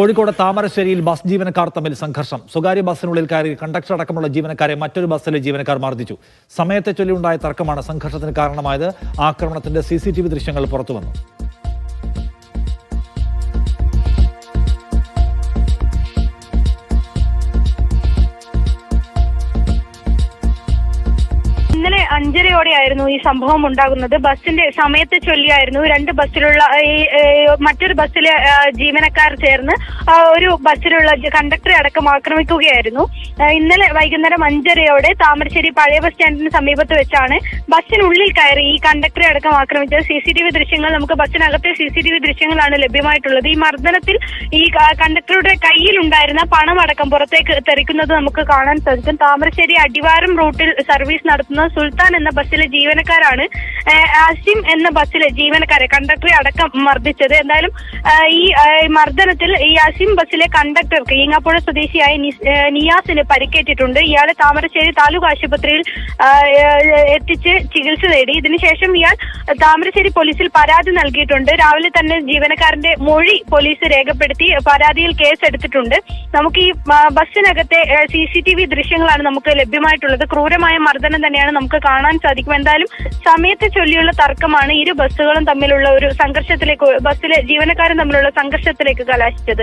കോഴിക്കോട് താമരശ്ശേരിയിൽ ബസ് ജീവനക്കാർ തമ്മിൽ സംഘർഷം. സ്വകാര്യ ബസ്സിനുള്ളിൽ കയറി കണ്ടക്ടർ അടക്കമുള്ള ജീവനക്കാരെ മറ്റൊരു ബസ്സിലെ ജീവനക്കാർ മർദ്ദിച്ചു. സമയത്തെ ചൊല്ലിയുണ്ടായ തർക്കമാണ് സംഘർഷത്തിന് കാരണമായത്. ആക്രമണത്തിന്റെ CCTV ദൃശ്യങ്ങൾ പുറത്തുവന്നു. ഇന്നലെ 5:30യോടെയായിരുന്നു ഈ സംഭവം ഉണ്ടാകുന്നത്. ബസ്സിന്റെ സമയത്തെ ചൊല്ലിയായിരുന്നു രണ്ട് ബസ്സിലുള്ള മറ്റൊരു ബസ്സിലെ ജീവനക്കാർ ചേർന്ന് ഒരു ബസ്സിലുള്ള കണ്ടക്ടറെ അടക്കം ആക്രമിക്കുകയായിരുന്നു. ഇന്നലെ വൈകുന്നേരം 5:30യോടെ താമരശ്ശേരി പഴയ ബസ് സ്റ്റാൻഡിന് സമീപത്ത് വെച്ചാണ് ബസ്സിനുള്ളിൽ കയറി ഈ കണ്ടക്ടറെ അടക്കം ആക്രമിച്ചത്. CCTV ദൃശ്യങ്ങൾ നമുക്ക് ബസ്സിനകത്തെ CCTV ദൃശ്യങ്ങളാണ് ലഭ്യമായിട്ടുള്ളത്. ഈ മർദ്ദനത്തിൽ ഈ കണ്ടക്ടറുടെ കയ്യിലുണ്ടായിരുന്ന പണമടക്കം പുറത്തേക്ക് തെറിക്കുന്നത് നമുക്ക് കാണാൻ സാധിക്കും. താമരശ്ശേരി അടിവാരം റൂട്ടിൽ സർവീസ് നടത്തുന്ന സുൽത്താൻ എന്ന ബസ്സിലെ ജീവനക്കാരാണ് അസിം എന്ന ബസ്സിലെ ജീവനക്കാരെ കണ്ടക്ടറെ അടക്കം മർദ്ദിച്ചത്. എന്തായാലും ഈ മർദ്ദനത്തിൽ ഈ അസിം ബസ്സിലെ കണ്ടക്ടർക്ക് ഈങ്ങാപ്പുഴ സ്വദേശിയായ നിയാസിന് പരിക്കേറ്റിട്ടുണ്ട്. ഇയാളെ താമരശ്ശേരി താലൂക്ക് ആശുപത്രിയിൽ എത്തിച്ച് ചികിത്സ തേടി. ഇതിനുശേഷം ഇയാൾ താമരശ്ശേരി പോലീസിൽ പരാതി നൽകിയിട്ടുണ്ട്. രാവിലെ തന്നെ ജീവനക്കാരന്റെ മൊഴി പോലീസ് രേഖപ്പെടുത്തി പരാതിയിൽ കേസെടുത്തിട്ടുണ്ട്. നമുക്ക് ഈ ബസ്സിനകത്തെ CCTV ദൃശ്യങ്ങളാണ് നമുക്ക് ലഭ്യമായിട്ടുള്ളത്. ക്രൂരമായ മർദ്ദനം തന്നെയാണ് നമുക്ക് കാണാൻ സാധിക്കും. എന്തായാലും സമയത്തെ ചൊല്ലിയുള്ള തർക്കമാണ് ഇരു ബസ്സുകളും തമ്മിലുള്ള ഒരു സംഘർഷത്തിലേക്ക്, ബസ്സിലെ ജീവനക്കാരും തമ്മിലുള്ള സംഘർഷത്തിലേക്ക് കലാശിച്ചത്.